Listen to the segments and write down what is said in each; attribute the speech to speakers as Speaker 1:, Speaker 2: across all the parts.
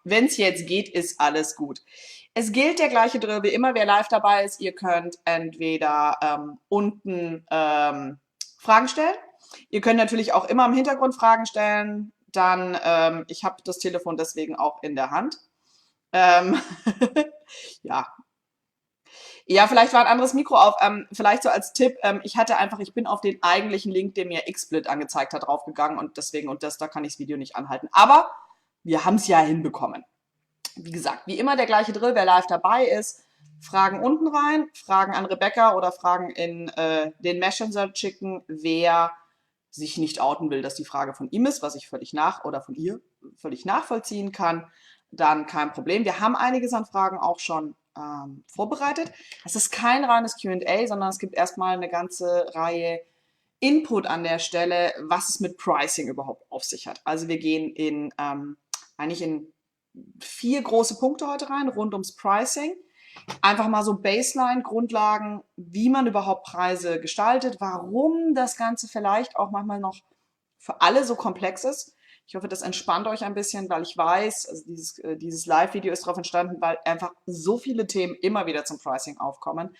Speaker 1: Wenn es jetzt geht, ist alles gut. Es gilt der gleiche Drill wie immer, wer live dabei ist. Ihr könnt entweder unten Fragen stellen. Ihr könnt natürlich auch immer im Hintergrund Fragen stellen. Dann, ich habe das Telefon deswegen auch in der Hand. Ähm, ja. Ja, vielleicht war ein anderes Mikro auf. Vielleicht so als Tipp, ich bin auf den eigentlichen Link, der mir XSplit angezeigt hat, draufgegangen und deswegen, da kann ich das Video nicht anhalten. Aber wir haben es ja hinbekommen. Wie gesagt, wie immer der gleiche Drill, wer live dabei ist, Fragen unten rein, Fragen an Rebecca oder Fragen in den Messenger schicken, wer sich nicht outen will, dass die Frage von ihm ist, was ich oder von ihr völlig nachvollziehen kann, dann kein Problem. Wir haben einiges an Fragen auch schon vorbereitet. Es ist kein reines Q&A, sondern es gibt erstmal eine ganze Reihe Input an der Stelle, was es mit Pricing überhaupt auf sich hat. Also wir gehen eigentlich in 4 große Punkte heute rein, rund ums Pricing. Einfach mal so Baseline, Grundlagen, wie man überhaupt Preise gestaltet, warum das Ganze vielleicht auch manchmal noch für alle so komplex ist. Ich hoffe, das entspannt euch ein bisschen, weil ich weiß, also dieses Live-Video ist darauf entstanden, weil einfach so viele Themen immer wieder zum Pricing aufkommen.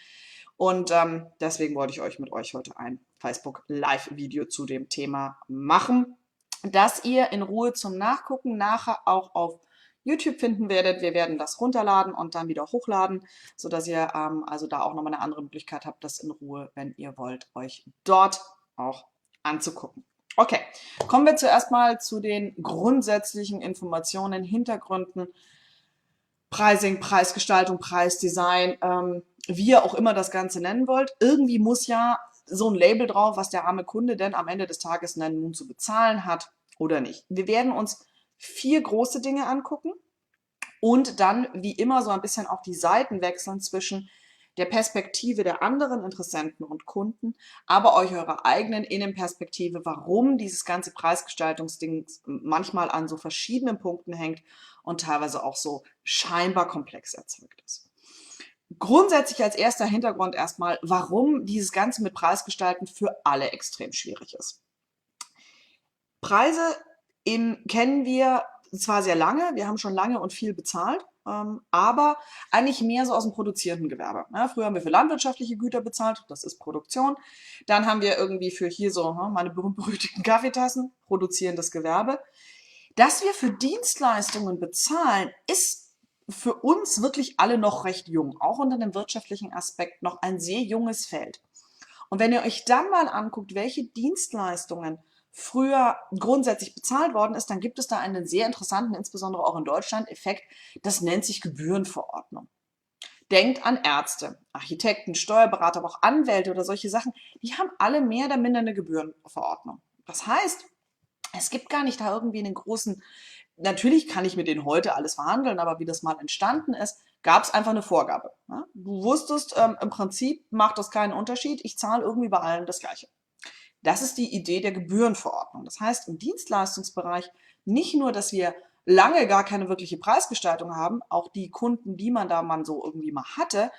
Speaker 1: Und deswegen wollte ich mit euch heute ein Facebook Live-Video zu dem Thema machen, das ihr in Ruhe zum Nachgucken nachher auch auf YouTube finden werdet. Wir werden das runterladen und dann wieder hochladen, sodass ihr also da auch nochmal eine andere Möglichkeit habt, das in Ruhe, wenn ihr wollt, euch dort auch anzugucken. Okay, kommen wir zuerst mal zu den grundsätzlichen Informationen, Hintergründen, Pricing, Preisgestaltung, Preisdesign, wie ihr auch immer das Ganze nennen wollt. Irgendwie muss ja so ein Label drauf, was der arme Kunde denn am Ende des Tages nun zu bezahlen hat oder nicht. Wir werden uns 4 große Dinge angucken und dann wie immer so ein bisschen auch die Seiten wechseln zwischen der Perspektive der anderen Interessenten und Kunden, aber euch eure eigenen Innenperspektive, warum dieses ganze Preisgestaltungsding manchmal an so verschiedenen Punkten hängt und teilweise auch so scheinbar komplex erzeugt ist. Grundsätzlich als erster Hintergrund erstmal, warum dieses Ganze mit Preisgestalten für alle extrem schwierig ist. Preise kennen wir zwar sehr lange, wir haben schon lange und viel bezahlt, aber eigentlich mehr so aus dem produzierenden Gewerbe. Ja, früher haben wir für landwirtschaftliche Güter bezahlt, das ist Produktion. Dann haben wir irgendwie für hier so meine berühmt-berüchtigten Kaffeetassen, produzierendes Gewerbe. Dass wir für Dienstleistungen bezahlen, ist für uns wirklich alle noch recht jung, auch unter dem wirtschaftlichen Aspekt noch ein sehr junges Feld. Und wenn ihr euch dann mal anguckt, welche Dienstleistungen früher grundsätzlich bezahlt worden ist, dann gibt es da einen sehr interessanten, insbesondere auch in Deutschland, Effekt, das nennt sich Gebührenverordnung. Denkt an Ärzte, Architekten, Steuerberater, aber auch Anwälte oder solche Sachen, die haben alle mehr oder minder eine Gebührenverordnung. Das heißt, es gibt gar nicht da irgendwie einen großen, natürlich kann ich mit denen heute alles verhandeln, aber wie das mal entstanden ist, gab es einfach eine Vorgabe. Ja? Du wusstest, im Prinzip macht das keinen Unterschied, ich zahle irgendwie bei allen das Gleiche. Das ist die Idee der Gebührenverordnung. Das heißt, im Dienstleistungsbereich nicht nur, dass wir lange gar keine wirkliche Preisgestaltung haben, auch die Kunden, die man so irgendwie mal hatte,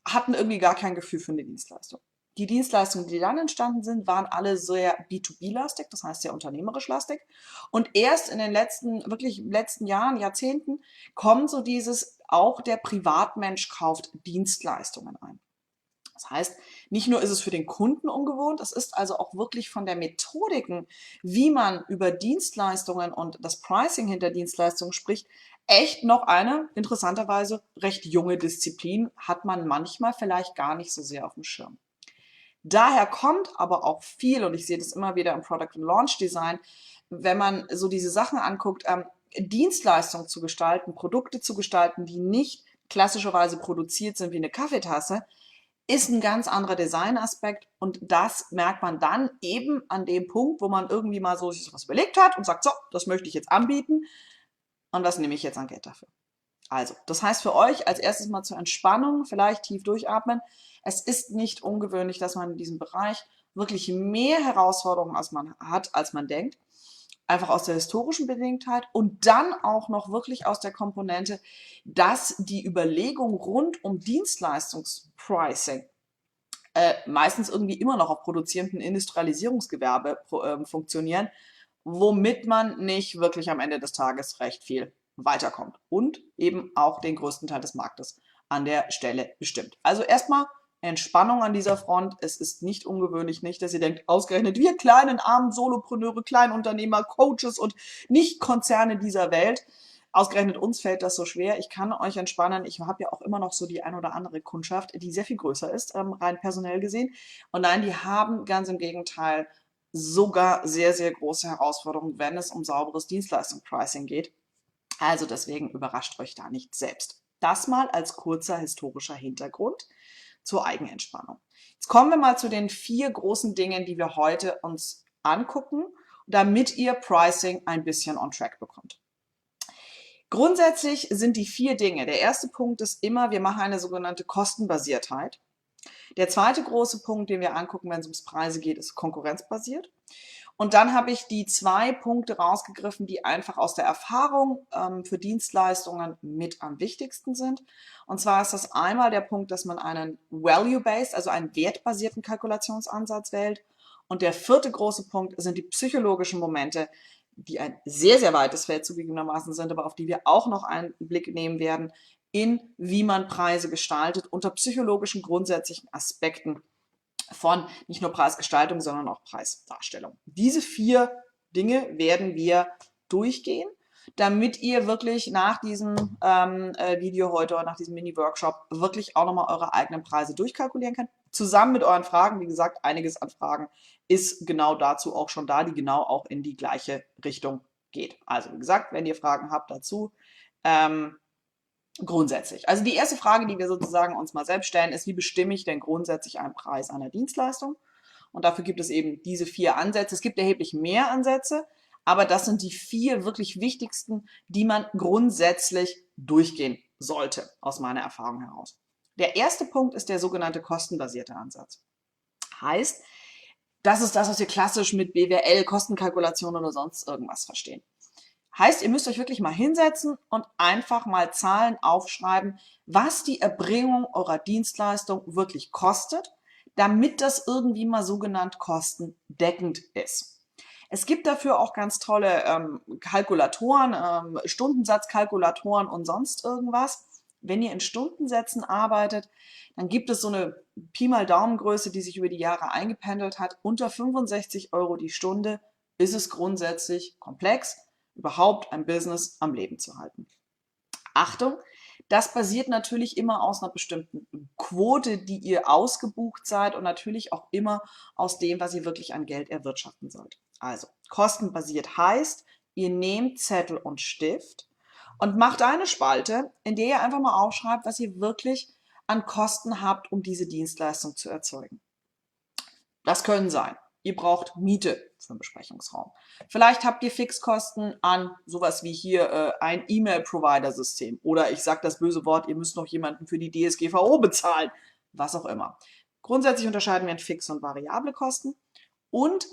Speaker 1: hatten irgendwie gar kein Gefühl für eine Dienstleistung. Die Dienstleistungen, die dann entstanden sind, waren alle sehr B2B-lastig, das heißt sehr unternehmerisch lastig. Und erst in den letzten Jahren, Jahrzehnten kommt so auch der Privatmensch kauft Dienstleistungen ein. Das heißt, nicht nur ist es für den Kunden ungewohnt, es ist also auch wirklich von der Methodiken, wie man über Dienstleistungen und das Pricing hinter Dienstleistungen spricht, echt noch eine interessanterweise recht junge Disziplin, hat man manchmal vielleicht gar nicht so sehr auf dem Schirm. Daher kommt aber auch viel, und ich sehe das immer wieder im Product and Launch Design, wenn man so diese Sachen anguckt, Dienstleistungen zu gestalten, Produkte zu gestalten, die nicht klassischerweise produziert sind wie eine Kaffeetasse, ist ein ganz anderer Designaspekt und das merkt man dann eben an dem Punkt, wo man irgendwie mal so sich was überlegt hat und sagt, so, das möchte ich jetzt anbieten und was nehme ich jetzt an Geld dafür? Also, das heißt für euch als erstes mal zur Entspannung, vielleicht tief durchatmen. Es ist nicht ungewöhnlich, dass man in diesem Bereich wirklich mehr Herausforderungen hat, als man denkt. Einfach aus der historischen Bedingtheit und dann auch noch wirklich aus der Komponente, dass die Überlegung rund um Dienstleistungspricing meistens irgendwie immer noch auf produzierenden Industrialisierungsgewerbe funktionieren, womit man nicht wirklich am Ende des Tages recht viel weiterkommt und eben auch den größten Teil des Marktes an der Stelle bestimmt. Also erstmal Entspannung an dieser Front. Es ist nicht ungewöhnlich, nicht, dass ihr denkt, ausgerechnet wir kleinen, armen Solopreneure, Kleinunternehmer, Coaches und Nicht-Konzerne dieser Welt, ausgerechnet uns fällt das so schwer. Ich kann euch entspannen. Ich habe ja auch immer noch so die ein oder andere Kundschaft, die sehr viel größer ist, rein personell gesehen. Und nein, die haben ganz im Gegenteil sogar sehr, sehr große Herausforderungen, wenn es um sauberes Dienstleistungspricing geht. Also deswegen überrascht euch da nicht selbst. Das mal als kurzer historischer Hintergrund zur Eigenentspannung. Jetzt kommen wir mal zu den 4 großen Dingen, die wir heute uns angucken, damit ihr Pricing ein bisschen on track bekommt. Grundsätzlich sind die 4 Dinge. Der erste Punkt ist immer, wir machen eine sogenannte Kostenbasiertheit. Der zweite große Punkt, den wir angucken, wenn es ums Preise geht, ist konkurrenzbasiert. Und dann habe ich die 2 Punkte rausgegriffen, die einfach aus der Erfahrung für Dienstleistungen mit am wichtigsten sind. Und zwar ist das einmal der Punkt, dass man einen Value-Based, also einen wertbasierten Kalkulationsansatz wählt. Und der 4. große Punkt sind die psychologischen Momente, die ein sehr, sehr weites Feld zugegebenermaßen sind, aber auf die wir auch noch einen Blick nehmen werden, in wie man Preise gestaltet, unter psychologischen grundsätzlichen Aspekten von nicht nur Preisgestaltung, sondern auch Preisdarstellung. Diese 4 Dinge werden wir durchgehen, damit ihr wirklich nach diesem Video heute oder nach diesem Mini-Workshop wirklich auch nochmal eure eigenen Preise durchkalkulieren könnt. Zusammen mit euren Fragen, wie gesagt, einiges an Fragen ist genau dazu auch schon da, die genau auch in die gleiche Richtung geht. Also wie gesagt, wenn ihr Fragen habt dazu, grundsätzlich. Also die erste Frage, die wir sozusagen uns mal selbst stellen, ist, wie bestimme ich denn grundsätzlich einen Preis einer Dienstleistung? Und dafür gibt es eben diese 4 Ansätze. Es gibt erheblich mehr Ansätze, aber das sind die 4 wirklich wichtigsten, die man grundsätzlich durchgehen sollte, aus meiner Erfahrung heraus. Der erste Punkt ist der sogenannte kostenbasierte Ansatz. Heißt, das ist das, was wir klassisch mit BWL, Kostenkalkulation oder sonst irgendwas verstehen. Heißt, ihr müsst euch wirklich mal hinsetzen und einfach mal Zahlen aufschreiben, was die Erbringung eurer Dienstleistung wirklich kostet, damit das irgendwie mal sogenannt kostendeckend ist. Es gibt dafür auch ganz tolle Kalkulatoren, Stundensatzkalkulatoren und sonst irgendwas. Wenn ihr in Stundensätzen arbeitet, dann gibt es so eine Pi mal Daumengröße, die sich über die Jahre eingependelt hat. Unter 65 € die Stunde ist es grundsätzlich komplex, überhaupt ein Business am Leben zu halten. Achtung, das basiert natürlich immer aus einer bestimmten Quote, die ihr ausgebucht seid und natürlich auch immer aus dem, was ihr wirklich an Geld erwirtschaften sollt. Also, kostenbasiert heißt, ihr nehmt Zettel und Stift und macht eine Spalte, in der ihr einfach mal aufschreibt, was ihr wirklich an Kosten habt, um diese Dienstleistung zu erzeugen. Das können sein, ihr braucht Miete für einen Besprechungsraum. Vielleicht habt ihr Fixkosten an sowas wie hier ein E-Mail-Provider-System oder ich sage das böse Wort, ihr müsst noch jemanden für die DSGVO bezahlen, was auch immer. Grundsätzlich unterscheiden wir in fix und variable Kosten. Und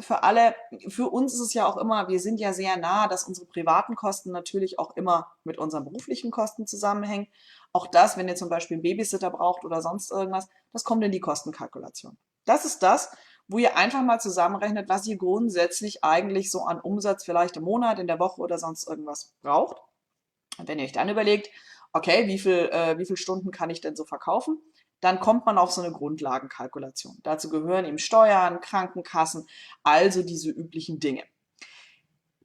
Speaker 1: für uns ist es ja auch immer, wir sind ja sehr nah, dass unsere privaten Kosten natürlich auch immer mit unseren beruflichen Kosten zusammenhängen. Auch das, wenn ihr zum Beispiel einen Babysitter braucht oder sonst irgendwas, das kommt in die Kostenkalkulation. Das ist das, wo ihr einfach mal zusammenrechnet, was ihr grundsätzlich eigentlich so an Umsatz vielleicht im Monat, in der Woche oder sonst irgendwas braucht. Und wenn ihr euch dann überlegt, okay, wie viel Stunden kann ich denn so verkaufen, dann kommt man auf so eine Grundlagenkalkulation. Dazu gehören eben Steuern, Krankenkassen, also diese üblichen Dinge.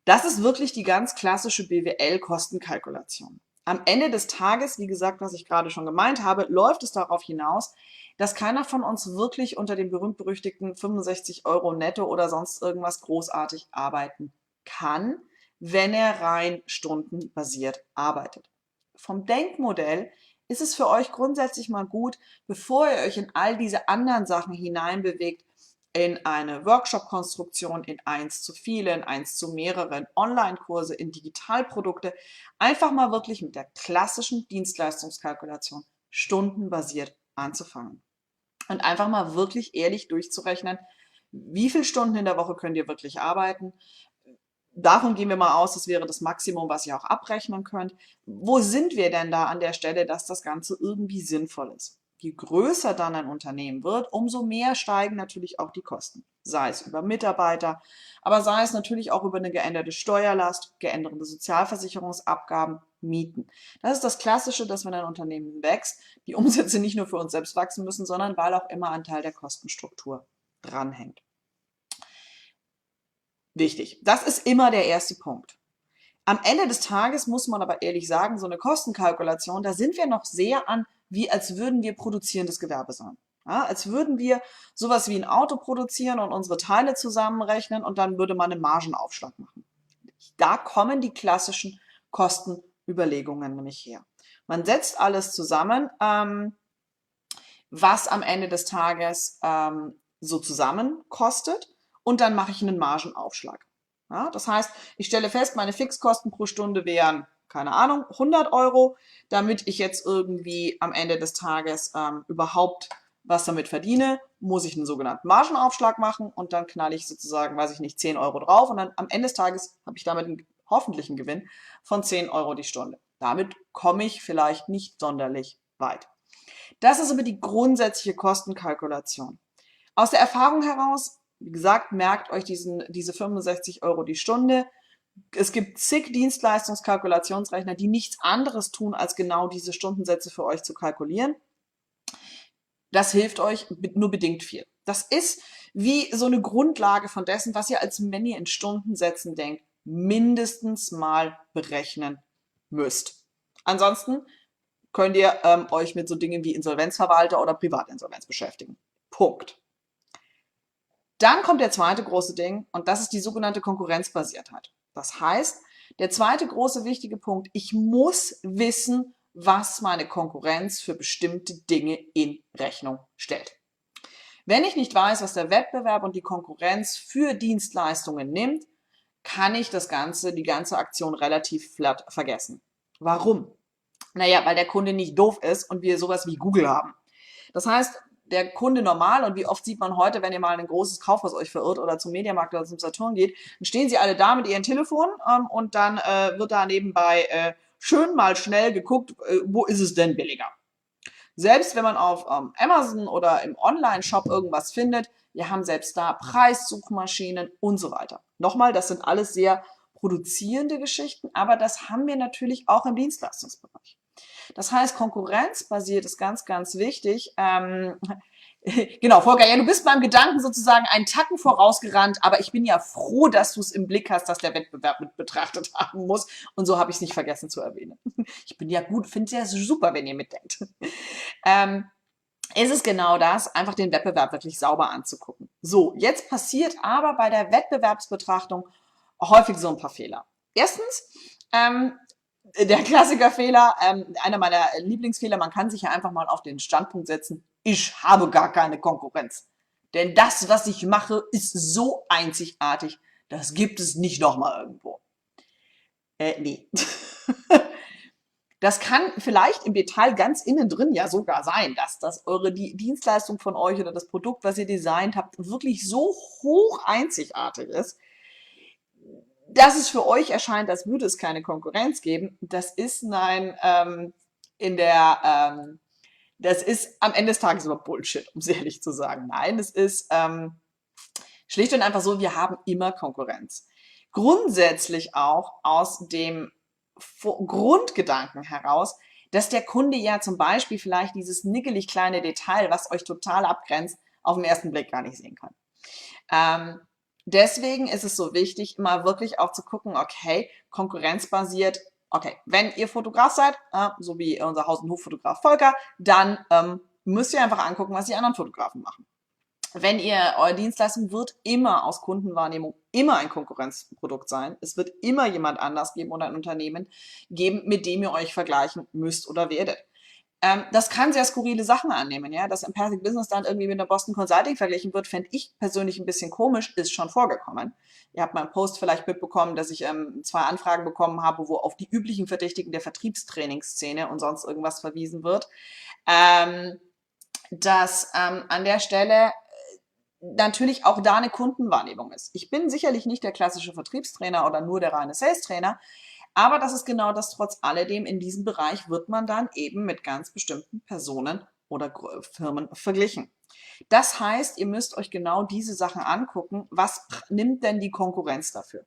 Speaker 1: Das ist wirklich die ganz klassische BWL-Kostenkalkulation. Am Ende des Tages, wie gesagt, was ich gerade schon gemeint habe, läuft es darauf hinaus, dass keiner von uns wirklich unter den berühmt-berüchtigten 65 € netto oder sonst irgendwas großartig arbeiten kann, wenn er rein stundenbasiert arbeitet. Vom Denkmodell ist es für euch grundsätzlich mal gut, bevor ihr euch in all diese anderen Sachen hineinbewegt, in eine Workshop-Konstruktion, in 1 zu vielen, 1 zu mehreren Online-Kurse, in Digitalprodukte, einfach mal wirklich mit der klassischen Dienstleistungskalkulation stundenbasiert anzufangen. Und einfach mal wirklich ehrlich durchzurechnen, wie viele Stunden in der Woche könnt ihr wirklich arbeiten. Davon gehen wir mal aus, das wäre das Maximum, was ihr auch abrechnen könnt. Wo sind wir denn da an der Stelle, dass das Ganze irgendwie sinnvoll ist? Je größer dann ein Unternehmen wird, umso mehr steigen natürlich auch die Kosten. Sei es über Mitarbeiter, aber sei es natürlich auch über eine geänderte Steuerlast, geänderte Sozialversicherungsabgaben, Mieten. Das ist das Klassische, dass wenn ein Unternehmen wächst, die Umsätze nicht nur für uns selbst wachsen müssen, sondern weil auch immer ein Teil der Kostenstruktur dranhängt. Wichtig. Das ist immer der erste Punkt. Am Ende des Tages muss man aber ehrlich sagen, so eine Kostenkalkulation, da sind wir noch sehr an, wie als würden wir produzierendes Gewerbe sein. Ja, als würden wir sowas wie ein Auto produzieren und unsere Teile zusammenrechnen und dann würde man einen Margenaufschlag machen. Da kommen die klassischen Kostenüberlegungen nämlich her. Man setzt alles zusammen, was am Ende des Tages so zusammen kostet und dann mache ich einen Margenaufschlag. Ja, das heißt, ich stelle fest, meine Fixkosten pro Stunde wären, keine Ahnung, 100 Euro, damit ich jetzt irgendwie am Ende des Tages überhaupt was damit verdiene, muss ich einen sogenannten Margenaufschlag machen und dann knalle ich sozusagen, weiß ich nicht, 10 Euro drauf und dann am Ende des Tages habe ich damit einen hoffentlichen Gewinn von 10 Euro die Stunde. Damit komme ich vielleicht nicht sonderlich weit. Das ist aber die grundsätzliche Kostenkalkulation. Aus der Erfahrung heraus, wie gesagt, merkt euch diese 65 Euro die Stunde. Es gibt zig Dienstleistungskalkulationsrechner, die nichts anderes tun, als genau diese Stundensätze für euch zu kalkulieren. Das hilft euch nur bedingt viel. Das ist wie so eine Grundlage von dessen, was ihr als wenn ihr in Stundensätzen denkt, mindestens mal berechnen müsst. Ansonsten könnt ihr euch mit so Dingen wie Insolvenzverwalter oder Privatinsolvenz beschäftigen. Punkt. Dann kommt der zweite große Ding und das ist die sogenannte Konkurrenzbasiertheit. Das heißt, der zweite große wichtige Punkt, ich muss wissen, was meine Konkurrenz für bestimmte Dinge in Rechnung stellt. Wenn ich nicht weiß, was der Wettbewerb und die Konkurrenz für Dienstleistungen nimmt, kann ich die ganze Aktion relativ flat vergessen. Warum? Naja, weil der Kunde nicht doof ist und wir sowas wie Google haben. Das heißt, der Kunde normal und wie oft sieht man heute, wenn ihr mal in ein großes Kaufhaus euch verirrt oder zum Mediamarkt oder zum Saturn geht, dann stehen sie alle da mit ihren Telefon und dann wird da nebenbei schön mal schnell geguckt, wo ist es denn billiger. Selbst wenn man auf Amazon oder im Online-Shop irgendwas findet, wir haben selbst da Preissuchmaschinen und so weiter. Nochmal, das sind alles sehr produzierende Geschichten, aber das haben wir natürlich auch im Dienstleistungsbereich. Das heißt, konkurrenzbasiert ist ganz, ganz wichtig. Genau, Volker, ja, du bist meinem Gedanken sozusagen einen Tacken vorausgerannt, aber ich bin ja froh, dass du es im Blick hast, dass der Wettbewerb mit betrachtet haben muss. Und so habe ich es nicht vergessen zu erwähnen. Ich bin ja gut, finde es ja super, wenn ihr mitdenkt. Es ist genau das, einfach den Wettbewerb wirklich sauber anzugucken. So, jetzt passiert aber bei der Wettbewerbsbetrachtung häufig so ein paar Fehler. Erstens, der Klassikerfehler, einer meiner Lieblingsfehler, man kann sich ja einfach mal auf den Standpunkt setzen, ich habe gar keine Konkurrenz. Denn das, was ich mache, ist so einzigartig, das gibt es nicht nochmal irgendwo. Nee. Das kann vielleicht im Detail ganz innen drin ja sogar sein, dass die Dienstleistung von euch oder das Produkt, was ihr designt habt, wirklich so hoch einzigartig ist, dass es für euch erscheint, als würde es keine Konkurrenz geben. Das ist das ist am Ende des Tages aber Bullshit, um es ehrlich zu sagen. Nein, es ist schlicht und einfach so, wir haben immer Konkurrenz. Grundsätzlich auch aus dem Grundgedanken heraus, dass der Kunde ja zum Beispiel vielleicht dieses nickelig kleine Detail, was euch total abgrenzt, auf den ersten Blick gar nicht sehen kann. Deswegen ist es so wichtig, mal wirklich auch zu gucken, okay, konkurrenzbasiert, okay, wenn ihr Fotograf seid, so wie unser Haus- und Hoffotograf Volker, dann müsst ihr einfach angucken, was die anderen Fotografen machen. Wenn eure Dienstleistung wird immer aus Kundenwahrnehmung immer ein Konkurrenzprodukt sein. Es wird immer jemand anders geben oder ein Unternehmen geben, mit dem ihr euch vergleichen müsst oder werdet. Das kann sehr skurrile Sachen annehmen, ja. Dass Empathic Business dann irgendwie mit der Boston Consulting verglichen wird, fände ich persönlich ein bisschen komisch, ist schon vorgekommen. Ihr habt meinen Post vielleicht mitbekommen, dass ich 2 Anfragen bekommen habe, wo auf die üblichen Verdächtigen der Vertriebstrainingsszene und sonst irgendwas verwiesen wird. Dass an der Stelle natürlich auch da eine Kundenwahrnehmung ist. Ich bin sicherlich nicht der klassische Vertriebstrainer oder nur der reine Sales-Trainer, aber das ist genau das trotz alledem. In diesem Bereich wird man dann eben mit ganz bestimmten Personen oder Firmen verglichen. Das heißt, ihr müsst euch genau diese Sachen angucken. Was nimmt denn die Konkurrenz dafür?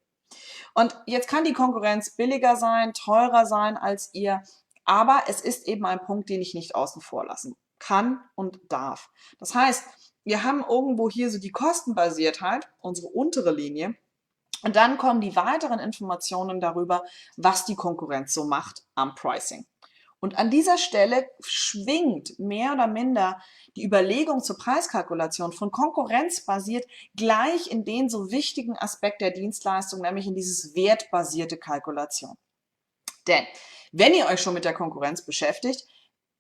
Speaker 1: Und jetzt kann die Konkurrenz billiger sein, teurer sein als ihr, aber es ist eben ein Punkt, den ich nicht außen vor lassen kann und darf. Das heißt, wir haben irgendwo hier so die Kostenbasiertheit, unsere untere Linie, und dann kommen die weiteren Informationen darüber, was die Konkurrenz so macht am Pricing. Und an dieser Stelle schwingt mehr oder minder die Überlegung zur Preiskalkulation von konkurrenzbasiert gleich in den so wichtigen Aspekt der Dienstleistung, nämlich in dieses wertbasierte Kalkulation. Denn wenn ihr euch schon mit der Konkurrenz beschäftigt,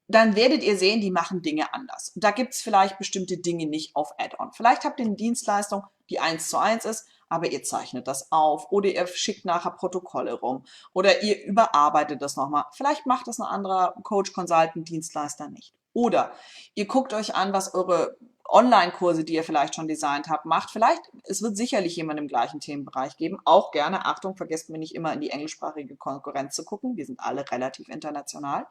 Speaker 1: dann werdet ihr sehen, die machen Dinge anders. Und da gibt es vielleicht bestimmte Dinge nicht auf Add-on. Vielleicht habt ihr eine Dienstleistung, die 1:1 ist, aber ihr zeichnet das auf oder ihr schickt nachher Protokolle rum oder ihr überarbeitet das nochmal. Vielleicht macht das ein anderer Coach, Consultant, Dienstleister nicht. Oder ihr guckt euch an, was eure Online-Kurse, die ihr vielleicht schon designt habt, macht. Vielleicht, es wird sicherlich jemand im gleichen Themenbereich geben. Auch gerne, Achtung, vergesst mir nicht immer in die englischsprachige Konkurrenz zu gucken. Wir sind alle relativ international.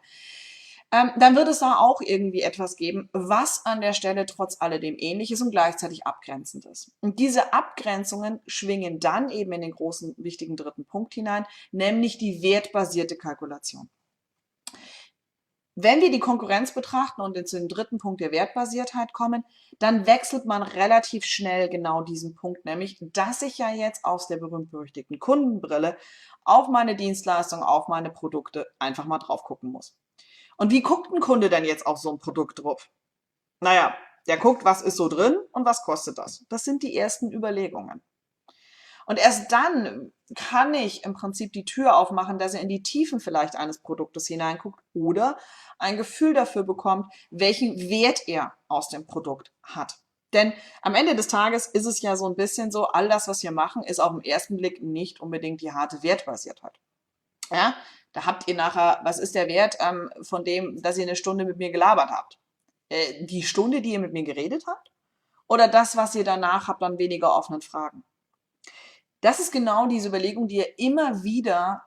Speaker 1: Dann wird es da auch irgendwie etwas geben, was an der Stelle trotz alledem ähnlich ist und gleichzeitig abgrenzend ist. Und diese Abgrenzungen schwingen dann eben in den großen, wichtigen dritten Punkt hinein, nämlich die wertbasierte Kalkulation. Wenn wir die Konkurrenz betrachten und zu dem dritten Punkt der Wertbasiertheit kommen, dann wechselt man relativ schnell genau diesen Punkt, nämlich, dass ich ja jetzt aus der berühmt-berüchtigten Kundenbrille auf meine Dienstleistung, auf meine Produkte einfach mal drauf gucken muss. Und wie guckt ein Kunde denn jetzt auf so ein Produkt drauf? Naja, der guckt, was ist so drin und was kostet das. Das sind die ersten Überlegungen. Und erst dann kann ich im Prinzip die Tür aufmachen, dass er in die Tiefen vielleicht eines Produktes hineinguckt oder ein Gefühl dafür bekommt, welchen Wert er aus dem Produkt hat. Denn am Ende des Tages ist es ja so ein bisschen so, all das, was wir machen, ist auf den ersten Blick nicht unbedingt die harte Wertbasiertheit. Ja, da habt ihr nachher, was ist der Wert von dem, dass ihr eine Stunde mit mir gelabert habt? Die Stunde, die ihr mit mir geredet habt? Oder das, was ihr danach habt an weniger offenen Fragen? Das ist genau diese Überlegung, die ihr immer wieder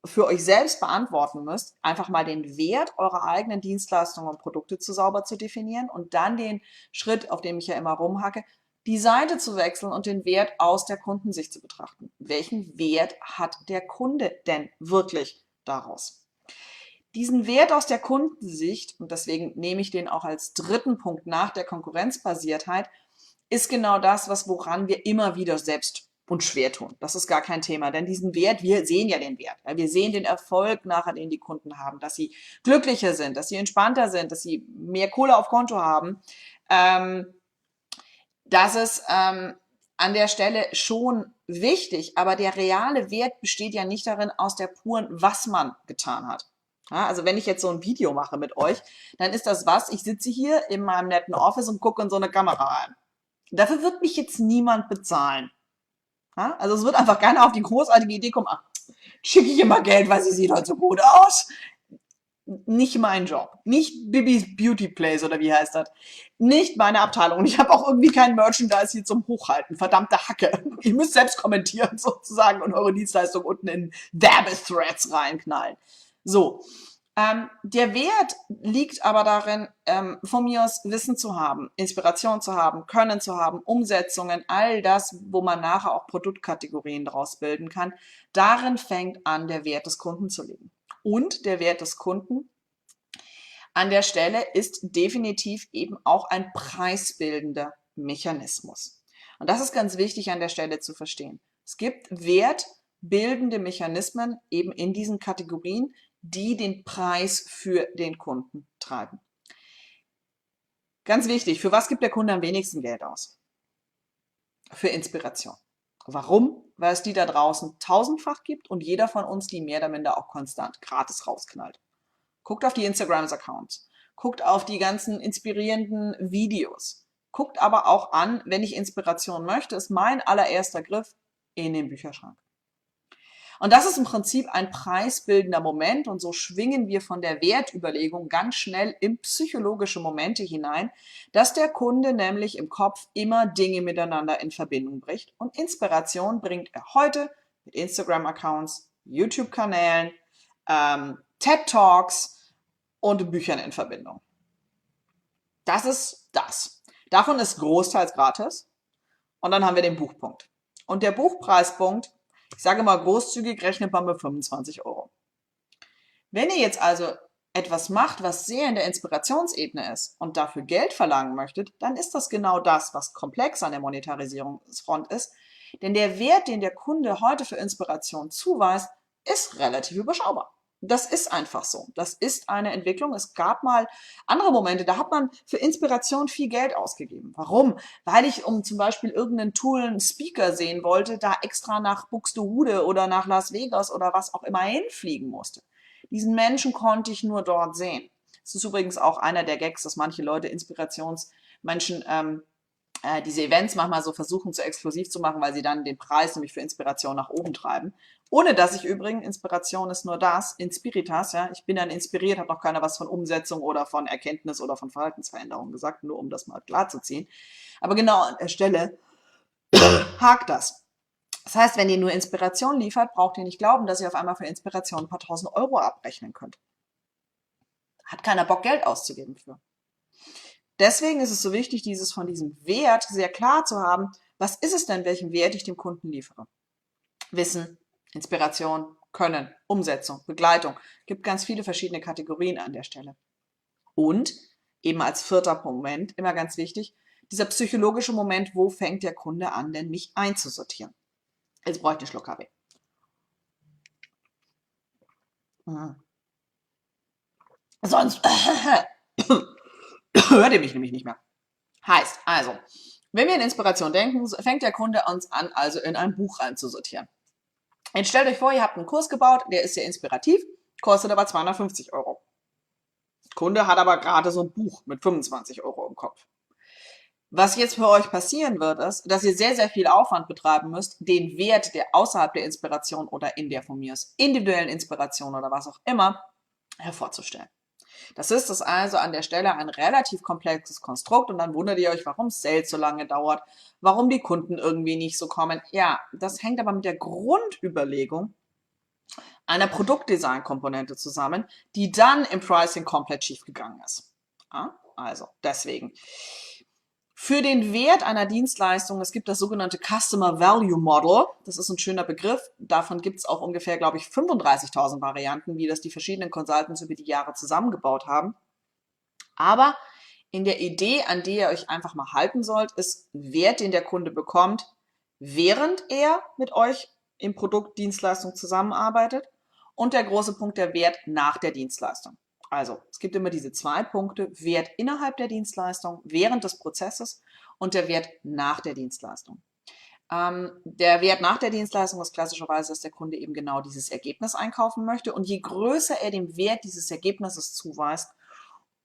Speaker 1: für euch selbst beantworten müsst, einfach mal den Wert eurer eigenen Dienstleistungen und Produkte zu sauber zu definieren und dann den Schritt, auf dem ich ja immer rumhacke, die Seite zu wechseln und den Wert aus der Kundensicht zu betrachten. Welchen Wert hat der Kunde denn wirklich daraus? Diesen Wert aus der Kundensicht, und deswegen nehme ich den auch als dritten Punkt nach der Konkurrenzbasiertheit, ist genau das, woran wir immer wieder selbst uns schwer tun. Das ist gar kein Thema, denn diesen Wert, wir sehen ja den Wert. Wir sehen den Erfolg nachher, den die Kunden haben, dass sie glücklicher sind, dass sie entspannter sind, dass sie mehr Kohle auf Konto haben. Das ist an der Stelle schon wichtig, aber der reale Wert besteht ja nicht darin, aus der puren, was man getan hat. Ja, also wenn ich jetzt so ein Video mache mit euch, dann ist das was, ich sitze hier in meinem netten Office und gucke in so eine Kamera rein. Dafür wird mich jetzt niemand bezahlen. Ja, also es wird einfach keiner auf die großartige Idee kommen, ach, schicke ich ihr mal Geld, weil sie sieht heute so gut aus. Nicht mein Job. Nicht Bibis Beauty Place oder wie heißt das? Nicht meine Abteilung. Und ich habe auch irgendwie kein Merchandise hier zum Hochhalten. Verdammte Hacke. Ihr müsst selbst kommentieren sozusagen und eure Dienstleistung unten in Werbethreads reinknallen. So. Der Wert liegt aber darin, von mir aus Wissen zu haben, Inspiration zu haben, Können zu haben, Umsetzungen, all das, wo man nachher auch Produktkategorien daraus bilden kann. Darin fängt an, der Wert des Kunden zu liegen. Und der Wert des Kunden an der Stelle ist definitiv eben auch ein preisbildender Mechanismus. Und das ist ganz wichtig an der Stelle zu verstehen. Es gibt wertbildende Mechanismen eben in diesen Kategorien, die den Preis für den Kunden treiben. Ganz wichtig, für was gibt der Kunde am wenigsten Geld aus? Für Inspiration. Warum? Weil es die da draußen tausendfach gibt und jeder von uns die mehr oder minder auch konstant gratis rausknallt. Guckt auf die Instagram-Accounts, guckt auf die ganzen inspirierenden Videos, guckt aber auch an, wenn ich Inspiration möchte, ist mein allererster Griff in den Bücherschrank. Und das ist im Prinzip ein preisbildender Moment und so schwingen wir von der Wertüberlegung ganz schnell in psychologische Momente hinein, dass der Kunde nämlich im Kopf immer Dinge miteinander in Verbindung bricht und Inspiration bringt er heute mit Instagram-Accounts, YouTube-Kanälen, TED-Talks und Büchern in Verbindung. Das ist das. Davon ist großteils gratis. Und dann haben wir den Buchpunkt. Und der Buchpreispunkt, ich sage mal großzügig, rechnet man mit 25 Euro. Wenn ihr jetzt also etwas macht, was sehr in der Inspirationsebene ist und dafür Geld verlangen möchtet, dann ist das genau das, was komplex an der Monetarisierungsfront ist. Denn der Wert, den der Kunde heute für Inspiration zuweist, ist relativ überschaubar. Das ist einfach so. Das ist eine Entwicklung. Es gab mal andere Momente, da hat man für Inspiration viel Geld ausgegeben. Warum? Weil ich, um zum Beispiel irgendeinen coolen Speaker sehen wollte, da extra nach Buxtehude oder nach Las Vegas oder was auch immer hinfliegen musste. Diesen Menschen konnte ich nur dort sehen. Es ist übrigens auch einer der Gags, dass manche Leute Inspirationsmenschen diese Events manchmal so versuchen zu exklusiv zu machen, weil sie dann den Preis nämlich für Inspiration nach oben treiben. Ohne dass ich übrigens, Inspiration ist nur das, Inspiritas, ja, ich bin dann inspiriert, hat noch keiner was von Umsetzung oder von Erkenntnis oder von Verhaltensveränderung gesagt, nur um das mal klarzuziehen. Aber genau an der Stelle hakt das. Das heißt, wenn ihr nur Inspiration liefert, braucht ihr nicht glauben, dass ihr auf einmal für Inspiration ein paar tausend Euro abrechnen könnt. Hat keiner Bock, Geld auszugeben für. Deswegen ist es so wichtig, von diesem Wert sehr klar zu haben, was ist es denn, welchen Wert ich dem Kunden liefere? Wissen, Inspiration, Können, Umsetzung, Begleitung. Es gibt ganz viele verschiedene Kategorien an der Stelle. Und eben als vierter Moment, immer ganz wichtig, dieser psychologische Moment, wo fängt der Kunde an, denn mich einzusortieren? Jetzt brauche ich einen Schluck Kaffee. Sonst hört ihr mich nämlich nicht mehr. Heißt also, wenn wir in Inspiration denken, fängt der Kunde uns an, also in ein Buch reinzusortieren. Jetzt stellt euch vor, ihr habt einen Kurs gebaut, der ist sehr inspirativ, kostet aber 250 Euro. Der Kunde hat aber gerade so ein Buch mit 25 Euro im Kopf. Was jetzt für euch passieren wird, ist, dass ihr sehr, sehr viel Aufwand betreiben müsst, den Wert, der außerhalb der Inspiration oder in der von mir aus individuellen Inspiration oder was auch immer hervorzustellen. Das ist es also an der Stelle ein relativ komplexes Konstrukt und dann wundert ihr euch, warum Sales so lange dauert, warum die Kunden irgendwie nicht so kommen. Ja, das hängt aber mit der Grundüberlegung einer Produktdesign-Komponente zusammen, die dann im Pricing komplett schiefgegangen ist. Ja, also deswegen. Für den Wert einer Dienstleistung, es gibt das sogenannte Customer Value Model. Das ist ein schöner Begriff. Davon gibt es auch ungefähr, glaube ich, 35.000 Varianten, wie das die verschiedenen Consultants über die Jahre zusammengebaut haben. Aber in der Idee, an die ihr euch einfach mal halten sollt, ist Wert, den der Kunde bekommt, während er mit euch im Produkt, Dienstleistung zusammenarbeitet und der große Punkt der Wert nach der Dienstleistung. Also, es gibt immer diese zwei Punkte, Wert innerhalb der Dienstleistung, während des Prozesses und der Wert nach der Dienstleistung. Der Wert nach der Dienstleistung ist klassischerweise, dass der Kunde eben genau dieses Ergebnis einkaufen möchte. Und je größer er dem Wert dieses Ergebnisses zuweist,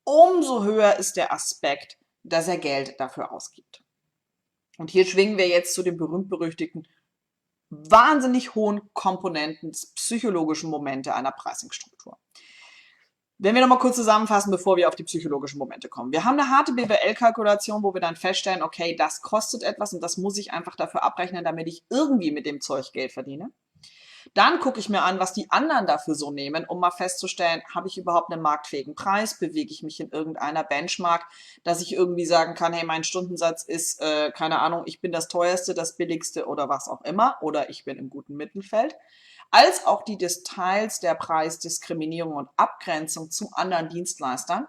Speaker 1: umso höher ist der Aspekt, dass er Geld dafür ausgibt. Und hier schwingen wir jetzt zu den berühmt-berüchtigten, wahnsinnig hohen Komponenten des psychologischen Momente einer Pricing-Struktur. Wenn wir nochmal kurz zusammenfassen, bevor wir auf die psychologischen Momente kommen. Wir haben eine harte BWL-Kalkulation, wo wir dann feststellen, okay, das kostet etwas und das muss ich einfach dafür abrechnen, damit ich irgendwie mit dem Zeug Geld verdiene. Dann gucke ich mir an, was die anderen dafür so nehmen, um mal festzustellen, habe ich überhaupt einen marktfähigen Preis, bewege ich mich in irgendeiner Benchmark, dass ich irgendwie sagen kann, hey, mein Stundensatz ist, keine Ahnung, ich bin das teuerste, das billigste oder was auch immer, oder ich bin im guten Mittelfeld, als auch die Details der Preisdiskriminierung und Abgrenzung zu anderen Dienstleistern,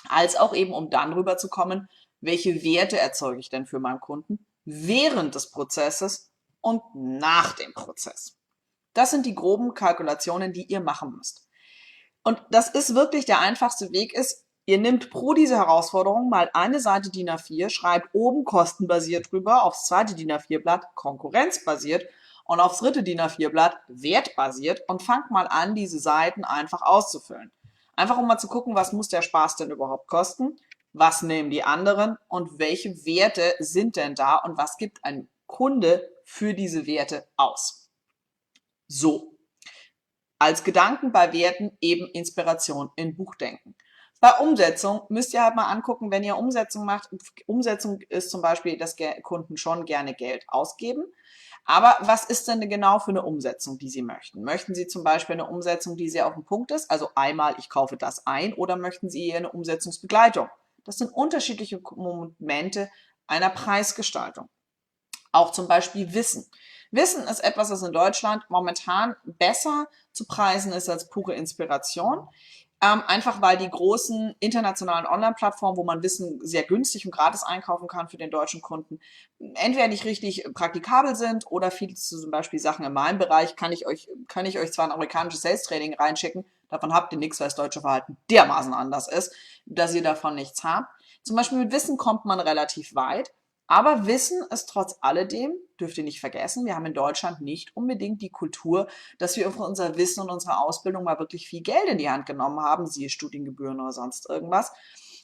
Speaker 1: als auch eben, um dann rüberzukommen, welche Werte erzeuge ich denn für meinen Kunden während des Prozesses und nach dem Prozess. Das sind die groben Kalkulationen, die ihr machen müsst. Und das ist wirklich der einfachste Weg ist, ihr nehmt pro diese Herausforderung mal eine Seite DIN A4, schreibt oben kostenbasiert drüber, aufs zweite DIN A4-Blatt konkurrenzbasiert und aufs dritte DIN A4-Blatt wertbasiert und fangt mal an, diese Seiten einfach auszufüllen. Einfach um mal zu gucken, was muss der Spaß denn überhaupt kosten, was nehmen die anderen und welche Werte sind denn da und was gibt ein Kunde für diese Werte aus. So, als Gedanken bei Werten eben Inspiration in Buchdenken. Bei Umsetzung müsst ihr halt mal angucken, wenn ihr Umsetzung macht. Umsetzung ist zum Beispiel, dass Kunden schon gerne Geld ausgeben. Aber was ist denn genau für eine Umsetzung, die Sie möchten? Möchten Sie zum Beispiel eine Umsetzung, die sehr auf den Punkt ist, also einmal, ich kaufe das ein, oder möchten Sie eher eine Umsetzungsbegleitung? Das sind unterschiedliche Momente einer Preisgestaltung. Auch zum Beispiel Wissen. Wissen ist etwas, das in Deutschland momentan besser zu preisen ist als pure Inspiration. Einfach weil die großen internationalen Online-Plattformen, wo man Wissen sehr günstig und gratis einkaufen kann für den deutschen Kunden, entweder nicht richtig praktikabel sind oder viele zum Beispiel Sachen in meinem Bereich kann ich euch zwar ein amerikanisches Sales-Training reinschicken, davon habt ihr nichts, weil das deutsche Verhalten dermaßen anders ist, dass ihr davon nichts habt. Zum Beispiel mit Wissen kommt man relativ weit. Aber Wissen ist trotz alledem, dürft ihr nicht vergessen, wir haben in Deutschland nicht unbedingt die Kultur, dass wir für unser Wissen und unsere Ausbildung mal wirklich viel Geld in die Hand genommen haben, siehe Studiengebühren oder sonst irgendwas,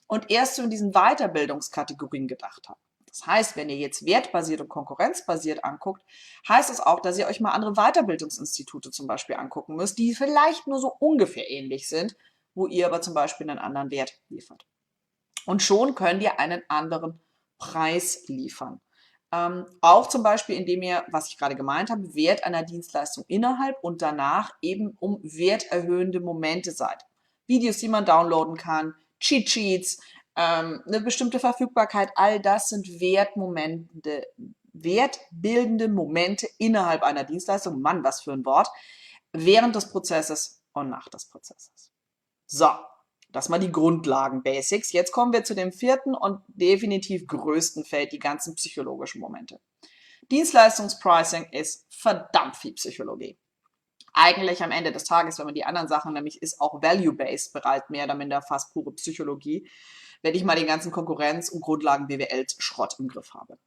Speaker 1: und erst so in diesen Weiterbildungskategorien gedacht haben. Das heißt, wenn ihr jetzt wertbasiert und konkurrenzbasiert anguckt, heißt es auch, dass ihr euch mal andere Weiterbildungsinstitute zum Beispiel angucken müsst, die vielleicht nur so ungefähr ähnlich sind, wo ihr aber zum Beispiel einen anderen Wert liefert. Und schon könnt ihr einen anderen Preis liefern. Auch zum Beispiel, indem ihr, was ich gerade gemeint habe, Wert einer Dienstleistung innerhalb und danach eben um werterhöhende Momente seid. Videos, die man downloaden kann, Cheat Sheets, eine bestimmte Verfügbarkeit, all das sind wertbildende Momente innerhalb einer Dienstleistung. Mann, was für ein Wort. Während des Prozesses und nach des Prozesses. So. Das mal die Grundlagen, Basics. Jetzt kommen wir zu dem vierten und definitiv größten Feld, die ganzen psychologischen Momente. Dienstleistungspricing ist verdammt viel Psychologie. Eigentlich am Ende des Tages, wenn man die anderen Sachen, nämlich ist auch Value-Based bereit, mehr oder minder fast pure Psychologie, wenn ich mal den ganzen Konkurrenz- und Grundlagen-BWL-Schrott im Griff habe.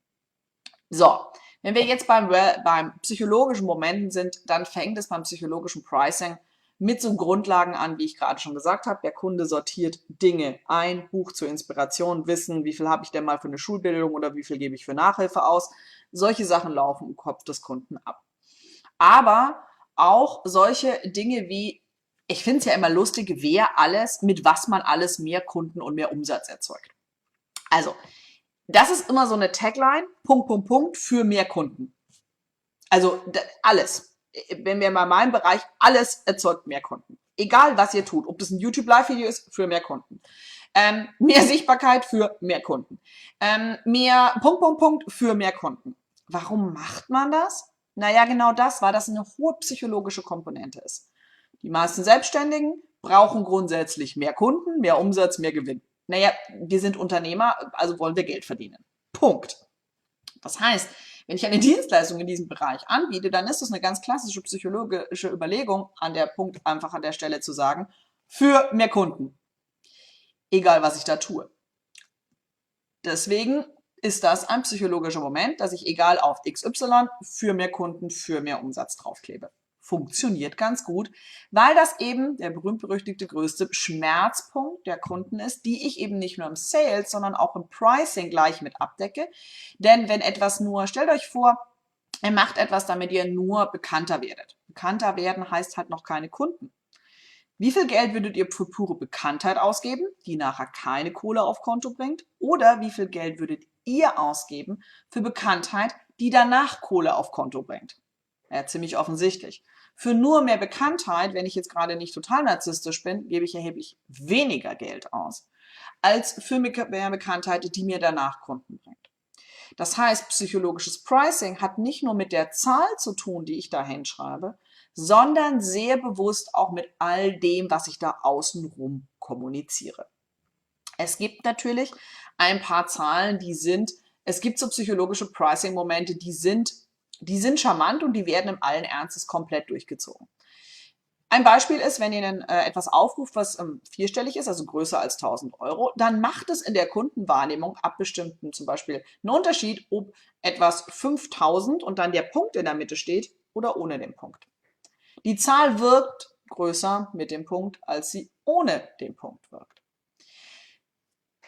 Speaker 1: So, wenn wir jetzt beim psychologischen Momenten sind, dann fängt es beim psychologischen Pricing mit so Grundlagen an, wie ich gerade schon gesagt habe. Der Kunde sortiert Dinge ein, Buch zur Inspiration, Wissen, wie viel habe ich denn mal für eine Schulbildung oder wie viel gebe ich für Nachhilfe aus. Solche Sachen laufen im Kopf des Kunden ab. Aber auch solche Dinge wie, ich finde es ja immer lustig, mit was man alles mehr Kunden und mehr Umsatz erzeugt. Also, das ist immer so eine Tagline, für mehr Kunden. Also alles. Wenn wir mal in meinem Bereich, alles erzeugt mehr Kunden. Egal, was ihr tut. Ob das ein YouTube-Live-Video ist, für mehr Kunden. Mehr Sichtbarkeit für mehr Kunden. Mehr für mehr Kunden. Warum macht man das? Naja, genau das, weil das eine hohe psychologische Komponente ist. Die meisten Selbstständigen brauchen grundsätzlich mehr Kunden, mehr Umsatz, mehr Gewinn. Naja, wir sind Unternehmer, also wollen wir Geld verdienen. Punkt. Das heißt, wenn ich eine Dienstleistung in diesem Bereich anbiete, dann ist das eine ganz klassische psychologische Überlegung an der Punkt, einfach an der Stelle zu sagen, für mehr Kunden. Egal, was ich da tue. Deswegen ist das ein psychologischer Moment, dass ich egal auf XY für mehr Kunden, für mehr Umsatz draufklebe. Funktioniert ganz gut, weil das eben der berühmt-berüchtigte größte Schmerzpunkt der Kunden ist, die ich eben nicht nur im Sales, sondern auch im Pricing gleich mit abdecke. Denn wenn etwas nur, stellt euch vor, ihr macht etwas, damit ihr nur bekannter werdet. Bekannter werden heißt halt noch keine Kunden. Wie viel Geld würdet ihr für pure Bekanntheit ausgeben, die nachher keine Kohle auf Konto bringt? Oder wie viel Geld würdet ihr ausgeben für Bekanntheit, die danach Kohle auf Konto bringt? Ja, ziemlich offensichtlich. Für nur mehr Bekanntheit, wenn ich jetzt gerade nicht total narzisstisch bin, gebe ich erheblich weniger Geld aus, als für mehr Bekanntheit, die mir danach Kunden bringt. Das heißt, psychologisches Pricing hat nicht nur mit der Zahl zu tun, die ich da hinschreibe, sondern sehr bewusst auch mit all dem, was ich da außenrum kommuniziere. Es gibt natürlich ein paar Zahlen, es gibt so psychologische Pricing-Momente, die sind charmant und die werden im allen Ernstes komplett durchgezogen. Ein Beispiel ist, wenn ihr etwas aufruft, was vierstellig ist, also größer als 1.000 Euro, dann macht es in der Kundenwahrnehmung ab bestimmten zum Beispiel einen Unterschied, ob etwas 5.000 und dann der Punkt in der Mitte steht oder ohne den Punkt. Die Zahl wirkt größer mit dem Punkt, als sie ohne den Punkt wirkt.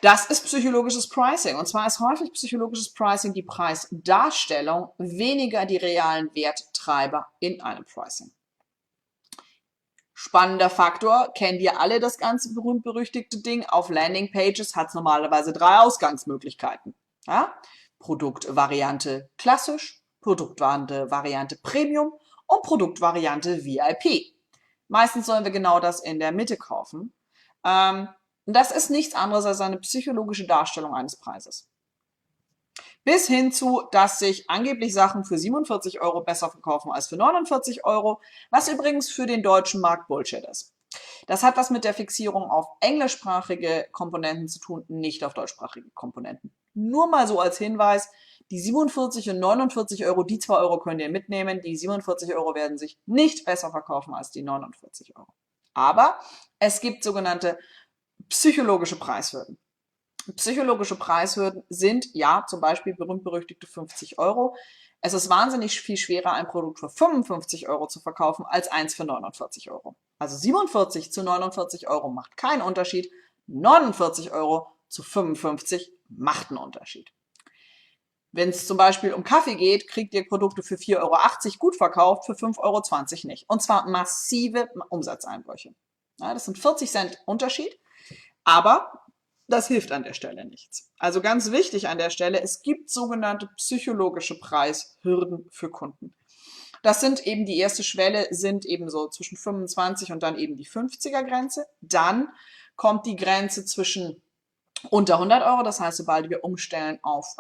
Speaker 1: Das ist psychologisches Pricing. Und zwar ist häufig psychologisches Pricing die Preisdarstellung, weniger die realen Werttreiber in einem Pricing. Spannender Faktor, kennen wir alle das ganze berühmt-berüchtigte Ding. Auf Landingpages hat es normalerweise 3 Ausgangsmöglichkeiten. Ja? Produktvariante klassisch, Produktvariante Premium und Produktvariante VIP. Meistens sollen wir genau das in der Mitte kaufen. Und das ist nichts anderes als eine psychologische Darstellung eines Preises. Bis hin zu, dass sich angeblich Sachen für 47 Euro besser verkaufen als für 49 Euro, was übrigens für den deutschen Markt Bullshit ist. Das hat was mit der Fixierung auf englischsprachige Komponenten zu tun, nicht auf deutschsprachige Komponenten. Nur mal so als Hinweis, die 47 und 49 Euro, die 2 Euro könnt ihr mitnehmen, die 47 Euro werden sich nicht besser verkaufen als die 49 Euro. Aber es gibt sogenannte psychologische Preishürden. Psychologische Preishürden sind, ja, zum Beispiel berühmt-berüchtigte 50 Euro. Es ist wahnsinnig viel schwerer, ein Produkt für 55 Euro zu verkaufen, als eins für 49 Euro. Also 47 zu 49 Euro macht keinen Unterschied. 49 Euro zu 55 macht einen Unterschied. Wenn es zum Beispiel um Kaffee geht, kriegt ihr Produkte für 4,80 Euro gut verkauft, für 5,20 Euro nicht. Und zwar massive Umsatzeinbrüche. Ja, das sind 40 Cent Unterschied, aber das hilft an der Stelle nichts. Also ganz wichtig an der Stelle, es gibt sogenannte psychologische Preishürden für Kunden. Das sind eben, die erste Schwelle sind eben so zwischen 25 und dann eben die 50er Grenze. Dann kommt die Grenze zwischen unter 100 Euro, das heißt, sobald wir umstellen auf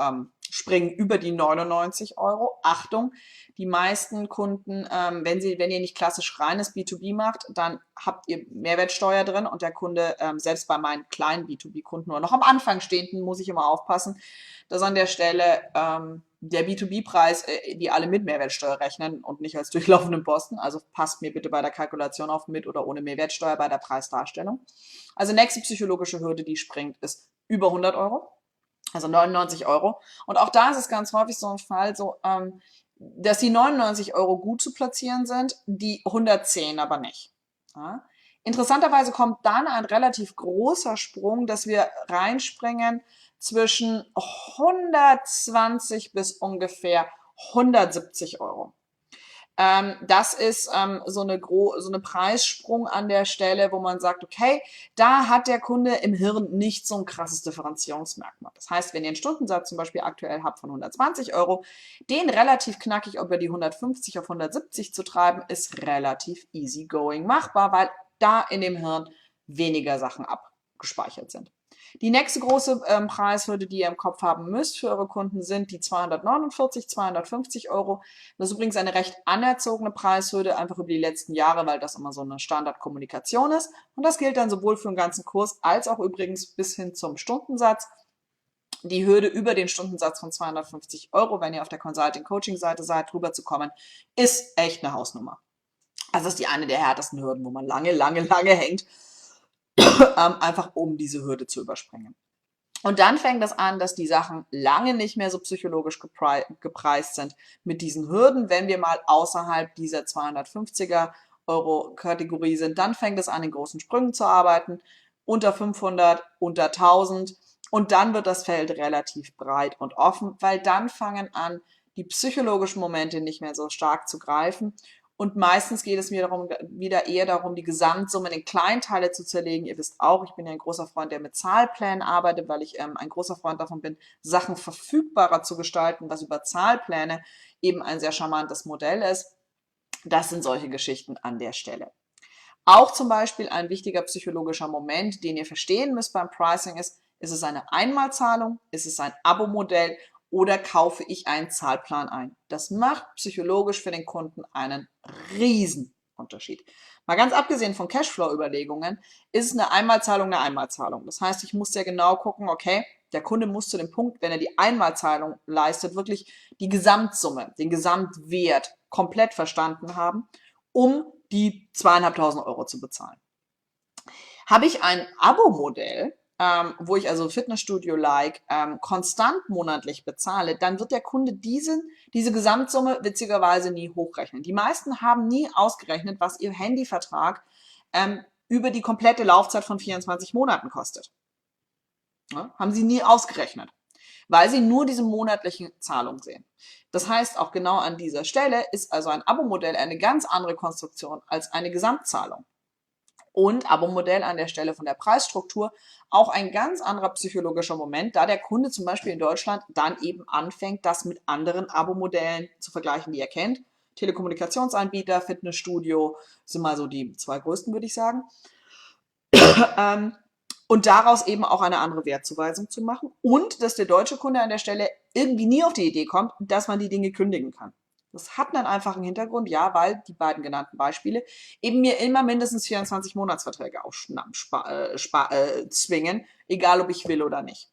Speaker 1: springen über die 99 Euro. Achtung, die meisten Kunden, wenn ihr nicht klassisch reines B2B macht, dann habt ihr Mehrwertsteuer drin und der Kunde, selbst bei meinen kleinen B2B-Kunden nur noch am Anfang stehenden, muss ich immer aufpassen, dass an der Stelle der B2B-Preis, die alle mit Mehrwertsteuer rechnen und nicht als durchlaufenden Posten. Also passt mir bitte bei der Kalkulation auf mit oder ohne Mehrwertsteuer bei der Preisdarstellung. Also nächste psychologische Hürde, die springt, ist über 100 Euro. Also 99 Euro. Und auch da ist es ganz häufig so ein Fall, so, dass die 99 Euro gut zu platzieren sind, die 110 aber nicht. Ja? Interessanterweise kommt dann ein relativ großer Sprung, dass wir reinspringen zwischen 120 bis ungefähr 170 Euro. Das ist so eine Preissprung an der Stelle, wo man sagt, okay, da hat der Kunde im Hirn nicht so ein krasses Differenzierungsmerkmal. Das heißt, wenn ihr einen Stundensatz zum Beispiel aktuell habt von 120 Euro, den relativ knackig über die 150 auf 170 zu treiben, ist relativ easy going machbar, weil da in dem Hirn weniger Sachen abgespeichert sind. Die nächste große Preishürde, die ihr im Kopf haben müsst für eure Kunden, sind die 249, 250 Euro. Das ist übrigens eine recht anerzogene Preishürde, einfach über die letzten Jahre, weil das immer so eine Standardkommunikation ist. Und das gilt dann sowohl für den ganzen Kurs als auch übrigens bis hin zum Stundensatz. Die Hürde über den Stundensatz von 250 Euro, wenn ihr auf der Consulting-Coaching-Seite seid, drüber zu kommen, ist echt eine Hausnummer. Also das ist die eine der härtesten Hürden, wo man lange, lange, lange hängt, einfach um diese Hürde zu überspringen. Und dann fängt es an, dass die Sachen lange nicht mehr so psychologisch gepreist sind mit diesen Hürden. Wenn wir mal außerhalb dieser 250er Euro Kategorie sind, dann fängt es an, in großen Sprüngen zu arbeiten. Unter 500, unter 1000. Und dann wird das Feld relativ breit und offen, weil dann fangen an, die psychologischen Momente nicht mehr so stark zu greifen. Und meistens geht es mir wieder eher darum, die Gesamtsumme in Kleinteile zu zerlegen. Ihr wisst auch, ich bin ja ein großer Freund, der mit Zahlplänen arbeitet, weil ich ein großer Freund davon bin, Sachen verfügbarer zu gestalten, was über Zahlpläne eben ein sehr charmantes Modell ist. Das sind solche Geschichten an der Stelle. Auch zum Beispiel ein wichtiger psychologischer Moment, den ihr verstehen müsst beim Pricing ist es eine Einmalzahlung, ist es ein Abo-Modell oder kaufe ich einen Zahlplan ein? Das macht psychologisch für den Kunden einen riesen Unterschied. Mal ganz abgesehen von Cashflow-Überlegungen, ist es eine Einmalzahlung eine Einmalzahlung. Das heißt, ich muss sehr genau gucken, okay, der Kunde muss zu dem Punkt, wenn er die Einmalzahlung leistet, wirklich die Gesamtsumme, den Gesamtwert komplett verstanden haben, um die 2.500 Euro zu bezahlen. Habe ich ein Abo-Modell, wo ich also Fitnessstudio-like konstant monatlich bezahle, dann wird der Kunde diese Gesamtsumme witzigerweise nie hochrechnen. Die meisten haben nie ausgerechnet, was ihr Handyvertrag über die komplette Laufzeit von 24 Monaten kostet. Ja, haben sie nie ausgerechnet, weil sie nur diese monatlichen Zahlungen sehen. Das heißt, auch genau an dieser Stelle ist also ein Abo-Modell eine ganz andere Konstruktion als eine Gesamtzahlung. Und Abo-Modell an der Stelle von der Preisstruktur auch ein ganz anderer psychologischer Moment, da der Kunde zum Beispiel in Deutschland dann eben anfängt, das mit anderen Abo-Modellen zu vergleichen, die er kennt. Telekommunikationsanbieter, Fitnessstudio sind mal so die zwei größten, würde ich sagen. und daraus eben auch eine andere Wertzuweisung zu machen und dass der deutsche Kunde an der Stelle irgendwie nie auf die Idee kommt, dass man die Dinge kündigen kann. Das hat einen einfachen Hintergrund, ja, weil die beiden genannten Beispiele eben mir immer mindestens 24 Monatsverträge zwingen, egal ob ich will oder nicht.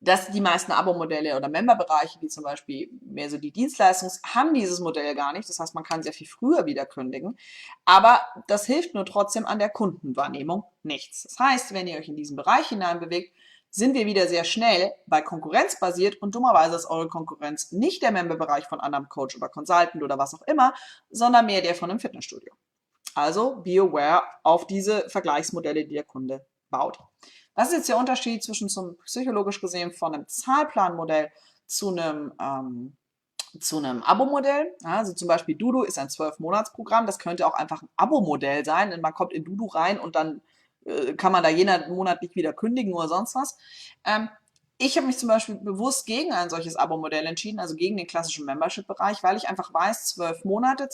Speaker 1: Dass die meisten Abo-Modelle oder Memberbereiche, wie zum Beispiel mehr so die Dienstleistungs, haben dieses Modell gar nicht. Das heißt, man kann sehr viel früher wieder kündigen. Aber das hilft nur trotzdem an der Kundenwahrnehmung nichts. Das heißt, wenn ihr euch in diesen Bereich hineinbewegt, sind wir wieder sehr schnell bei Konkurrenz basiert und dummerweise ist eure Konkurrenz nicht der Memberbereich von anderem Coach oder Consultant oder was auch immer, sondern mehr der von einem Fitnessstudio. Also be aware auf diese Vergleichsmodelle, die der Kunde baut. Was ist jetzt der Unterschied zwischen psychologisch gesehen von einem Zahlplanmodell zu einem Abo-Modell? Also zum Beispiel Dudu ist ein 12-Monats-Programm. Das könnte auch einfach ein Abo-Modell sein. Denn man kommt in Dudu rein und dann kann man da jeden Monat nicht wieder kündigen oder sonst was. Ich habe mich zum Beispiel bewusst gegen ein solches Abo-Modell entschieden, also gegen den klassischen Membership-Bereich, weil ich einfach weiß, 12 Monate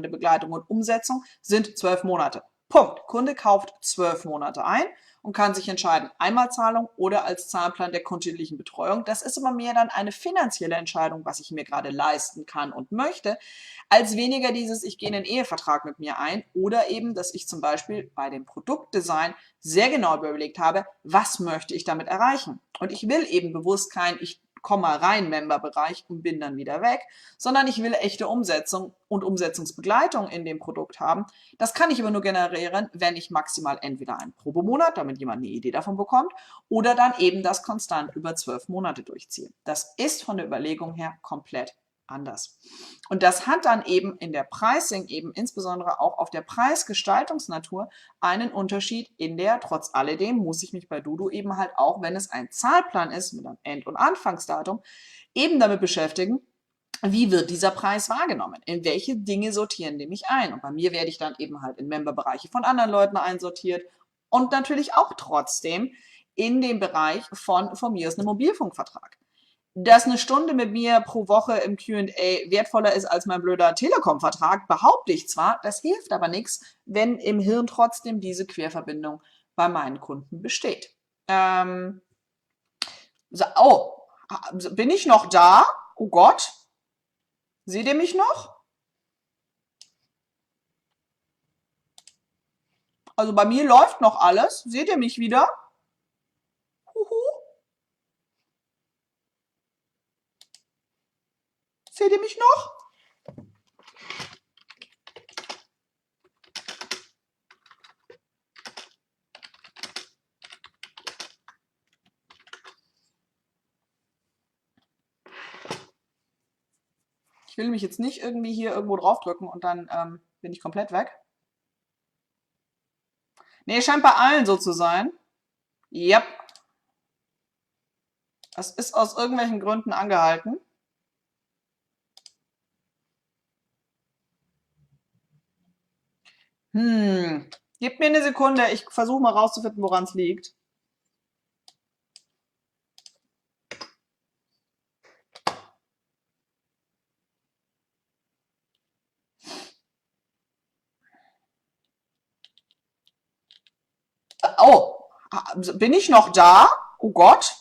Speaker 1: Begleitung und Umsetzung sind 12 Monate. Punkt. Kunde kauft 12 Monate ein und kann sich entscheiden, Einmalzahlung oder als Zahlplan der kontinuierlichen Betreuung. Das ist aber mehr dann eine finanzielle Entscheidung, was ich mir gerade leisten kann und möchte, als weniger dieses, ich gehe in einen Ehevertrag mit mir ein oder eben, dass ich zum Beispiel bei dem Produktdesign sehr genau überlegt habe, was möchte ich damit erreichen. Und ich will eben bewusst ich komme mal rein, Memberbereich und bin dann wieder weg, sondern ich will echte Umsetzung und Umsetzungsbegleitung in dem Produkt haben. Das kann ich aber nur generieren, wenn ich maximal entweder einen Probemonat, damit jemand eine Idee davon bekommt, oder dann eben das konstant über 12 Monate durchziehe. Das ist von der Überlegung her komplett anders. Und das hat dann eben in der Pricing, eben insbesondere auch auf der Preisgestaltungsnatur, einen Unterschied in der, trotz alledem muss ich mich bei Dudu eben halt auch, wenn es ein Zahlplan ist mit einem End- und Anfangsdatum, eben damit beschäftigen, wie wird dieser Preis wahrgenommen? In welche Dinge sortieren die mich ein? Und bei mir werde ich dann eben halt in Memberbereiche von anderen Leuten einsortiert und natürlich auch trotzdem in den Bereich von mir ist ein Mobilfunkvertrag. Dass eine Stunde mit mir pro Woche im Q&A wertvoller ist als mein blöder Telekom-Vertrag, behaupte ich zwar, das hilft aber nichts, wenn im Hirn trotzdem diese Querverbindung bei meinen Kunden besteht. Oh, bin ich noch da? Oh Gott, seht ihr mich noch? Also bei mir läuft noch alles. Seht ihr mich wieder? Huhu. Seht ihr mich noch? Ich will mich jetzt nicht irgendwie hier irgendwo draufdrücken und dann bin ich komplett weg. Nee, scheint bei allen so zu sein. Yep. Es ist aus irgendwelchen Gründen angehalten. Gebt mir eine Sekunde, ich versuche mal rauszufinden, woran es liegt. Oh, bin ich noch da? Oh Gott.